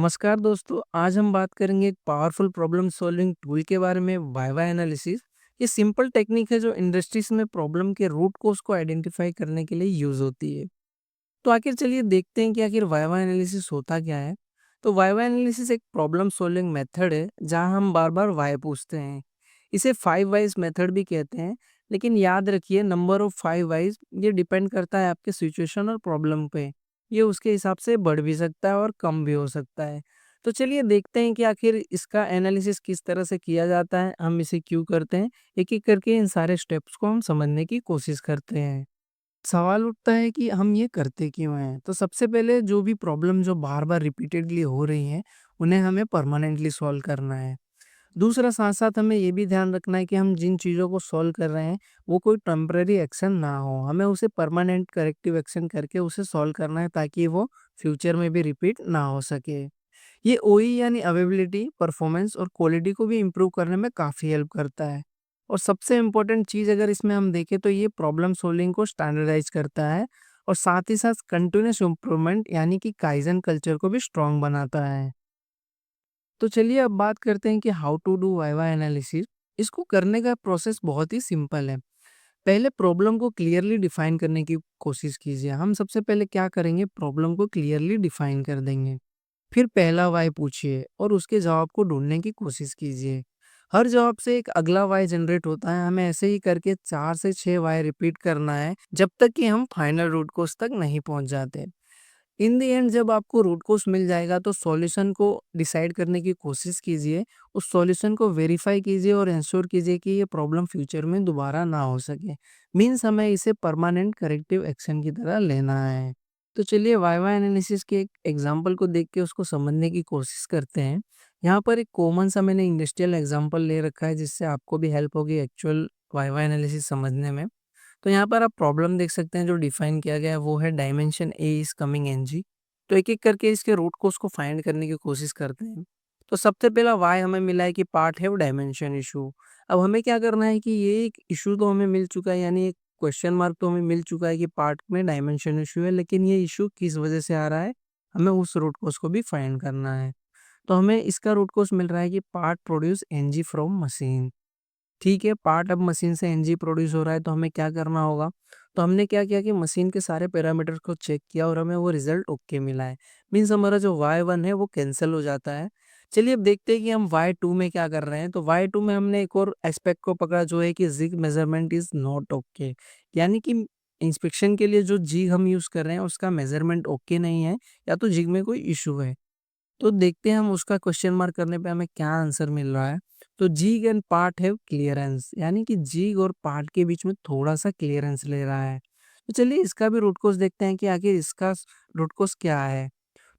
नमस्कार दोस्तों, आज हम बात करेंगे एक पावरफुल प्रॉब्लम सॉल्विंग टूल के बारे में वाइवा एनालिसिस। ये सिंपल टेक्निक है जो इंडस्ट्रीज में प्रॉब्लम के रूट कोज को आइडेंटिफाई करने के लिए यूज होती है। तो आखिर चलिए देखते हैं कि आखिर वाइवा एनालिसिस होता क्या है। तो वाइवा एनालिसिस एक प्रॉब्लम सॉल्विंग मेथड है जहां हम बार बार वाई पूछते हैं। इसे 5 वाइज मेथड भी कहते हैं। लेकिन याद रखिए, नंबर ऑफ 5 वाइज ये डिपेंड करता है आपके सिचुएशन और प्रॉब्लम पे। ये उसके हिसाब से बढ़ भी सकता है और कम भी हो सकता है। तो चलिए देखते हैं कि आखिर इसका एनालिसिस किस तरह से किया जाता है, हम इसे क्यों करते हैं। एक एक करके इन सारे स्टेप्स को हम समझने की कोशिश करते हैं। सवाल उठता है कि हम ये करते क्यों हैं? तो सबसे पहले जो भी प्रॉब्लम जो बार-बार रिपीटेडली हो रही हैं, उन्हें हमें परमानेंटली सॉल्व करना है। दूसरा साथ-साथ हमें ये भी ध्यान रखना है कि हम जिन चीज़ों को सॉल्व कर रहे हैं, वो कोई टेम्परेरी एक्शन ना हो। हमें उसे परमानेंट करेक्टिव एक्शन करके उसे सॉल्व करना है ताकि वो फ्यूचर में भी रिपीट ना हो सके। ये ओई यानी अवेलेबिलिटी, परफॉर्मेंस और क्वालिटी को भी इम्प्रूव करने में काफ़ी हेल्प करता है। और सबसे इम्पोर्टेंट चीज़ अगर इसमें हम देखें तो ये प्रॉब्लम सॉल्विंग को स्टैंडर्डाइज करता है और साथ ही साथ कंटिन्यूअस इम्प्रूवमेंट यानी कि काइज़न कल्चर को भी स्ट्रॉन्ग बनाता है। तो चलिए अब बात करते हैं कि how to do why why analysis. इसको करने का प्रोसेस बहुत ही सिंपल है। पहले प्रॉब्लम को क्लियरली डिफाइन करने की कोशिश कीजिए। हम सबसे पहले क्या करेंगे, प्रॉब्लम को क्लियरली डिफाइन कर देंगे। फिर पहला वाई पूछिए और उसके जवाब को ढूँढने की कोशिश कीजिए। हर जवाब से एक अगला वाई जनरेट होता है, हमें ऐसे ही करके 4 से 6 वाई रिपीट करना है, जब तक कि हम फाइनल रूट कोज़ तक नहीं पहुँच जाते। इन द एंड जब आपको रूट कोज़ मिल जाएगा तो सॉल्यूशन को डिसाइड करने की कोशिश कीजिए, उस सॉल्यूशन को वेरीफाई कीजिए और एंश्योर कीजिए कि ये प्रॉब्लम फ्यूचर में दोबारा ना हो सके। मीन्स हमें इसे परमानेंट करेक्टिव एक्शन की तरह लेना है। तो चलिए वाइवा एनालिसिस के एक एग्जांपल को देख के उसको समझने की कोशिश करते हैं। यहाँ पर एक कॉमन सा मैंने इंडस्ट्रियल एग्जांपल ले रखा है जिससे आपको भी हेल्प होगी एक्चुअल वाइवा एनालिसिस समझने में। तो यहाँ पर आप प्रॉब्लम देख सकते हैं जो डिफाइन किया गया है वो है dimension A is coming NG. तो एक एक करके इसके रूट कोज को फाइंड करने की कोशिश करते हैं। तो सबसे पहला वाई हमें मिला है कि पार्ट है वो डायमेंशन इशू। अब हमें क्या करना है कि ये एक इशू तो हमें मिल चुका है, यानी एक क्वेश्चन मार्क तो हमें मिल चुका है कि पार्ट में डायमेंशन इशू है, लेकिन ये इशू किस वजह से आ रहा है, हमें उस रूट कोज को भी फाइंड करना है। तो हमें इसका रूट कोज मिल रहा है कि part produce NG from machine. ठीक है, पार्ट अब मशीन से एनर्जी प्रोड्यूस हो रहा है तो हमें क्या करना होगा? तो हमने क्या किया कि मशीन के सारे पैरामीटर्स को चेक किया और हमें वो रिज़ल्ट ओके मिला है। मीन्स हमारा जो Y1 है वो कैंसल हो जाता है। चलिए अब देखते हैं कि हम Y2 में क्या कर रहे हैं। तो Y2 में हमने एक और एस्पेक्ट को पकड़ा जो है कि jig measurement is not okay. यानी कि इंस्पेक्शन के लिए जो जिग हम यूज़ कर रहे हैं उसका मेज़रमेंट ओके नहीं है, या तो जिग में कोई इश्यू है। तो देखते हैं हम उसका क्वेश्चन मार्क करने पे हमें क्या आंसर मिल रहा है। तो jig and part have clearance, यानी कि जिग और पार्ट के बीच में थोड़ा-सा क्लियरेंस ले रहा है। तो चलिए इसका भी रूट कॉज़ देखते हैं कि आखिर इसका रूट कॉज़ क्या है।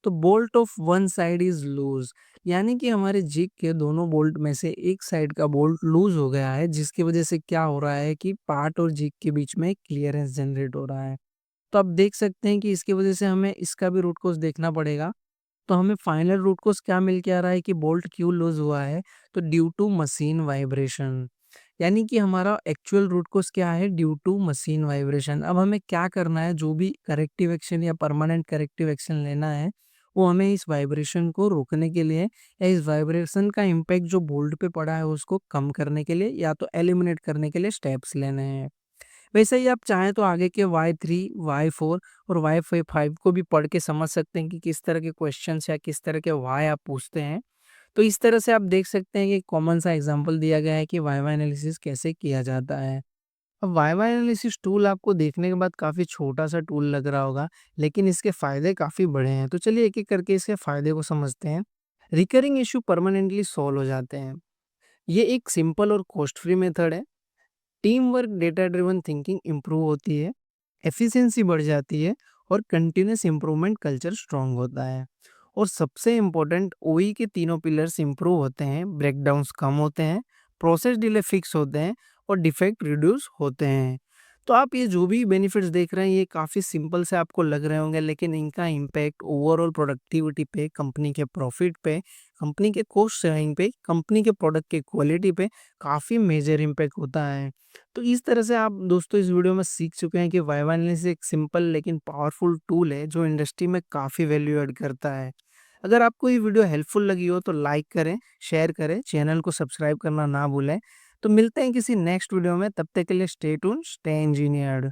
तो bolt of one side is loose, यानी कि हमारे जिग के दोनों बोल्ट में से एक साइड का बोल्ट लूज़ हो गया है, जिसकी वज़ह से क्या हो रहा है कि पार्ट और जिग के बीच में क्लियरेंस जनरेट हो रहा है। तो आप देख सकते हैं कि इसकी वज़ह से हमें इसका भी रूट कॉज़ देखना पड़ेगा। तो हमें फाइनल रूट कॉज़ क्या मिल के आ रहा है कि बोल्ट क्यों लूज़ हुआ है? तो ड्यू टू मशीन वाइब्रेशन, यानी कि हमारा एक्चुअल रूट कॉज़ क्या है? Due to machine vibration. अब हमें क्या करना है, जो भी करेक्टिव एक्शन या परमानेंट करेक्टिव एक्शन लेना है, वो हमें इस वाइब्रेशन को रोकने के लिए या इस वाइब्रेशन का इम्पैक्ट जो बोल्ट पे पड़ा है उसको कम करने के लिए या तो एलिमिनेट करने के लिए स्टेप्स लेने हैं। वैसे ही आप चाहें तो आगे के Y3, Y4 और Y5 को भी पढ़ के समझ सकते हैं कि किस तरह के क्वेश्चंस या किस तरह के व्हाय आप पूछते हैं। तो इस तरह से आप देख सकते हैं कि कॉमन सा एग्जांपल दिया गया है कि वाइवा एनालिसिस कैसे किया जाता है। अब वाइवा एनालिसिस टूल आपको देखने के बाद काफ़ी छोटा-सा टूल लग रहा होगा, लेकिन इसके फ़ायदे काफ़ी बड़े हैं। तो चलिए एक-एक करके इसके फ़ायदे को समझते हैं। रिकरिंग इश्यू परमानेंटली सॉल्व हो जाते हैं। ये एक सिंपल और कॉस्ट फ्री मेथड है। Team work, data driven thinking improve होती है, एफिशिएंसी बढ़ जाती है और कंटिन्यूअस इम्प्रूवमेंट कल्चर स्ट्रांग होता है। और सबसे इम्पोर्टेंट ओई के तीनों पिलर्स इम्प्रूव होते हैं, ब्रेकडाउन्स कम होते हैं, प्रोसेस डिले फिक्स होते हैं और डिफेक्ट रिड्यूस होते हैं। तो आप ये जो भी बेनिफिट्स देख रहे हैं ये काफ़ी सिंपल से आपको लग रहे होंगे, लेकिन इनका इम्पैक्ट ओवरऑल प्रोडक्टिविटी पे, कंपनी के प्रॉफिट पे, कंपनी के कॉस्ट सेविंग पे, कंपनी के प्रोडक्ट की क्वालिटी पे काफ़ी मेजर इम्पैक्ट होता है। तो इस तरह से आप दोस्तों इस वीडियो में सीख चुके हैं कि वाइवा एनालिसिस एक सिंपल लेकिन पावरफुल टूल है जो इंडस्ट्री में काफ़ी वैल्यू ऐड करता है। अगर आपको ये वीडियो हेल्पफुल लगी हो तो लाइक करें, शेयर करें, चैनल को सब्सक्राइब करना ना भूलें। तो मिलते हैं किसी नेक्स्ट वीडियो में, तब तक के लिए स्टे ट्यून्ड, स्टे इंजीनियर्ड।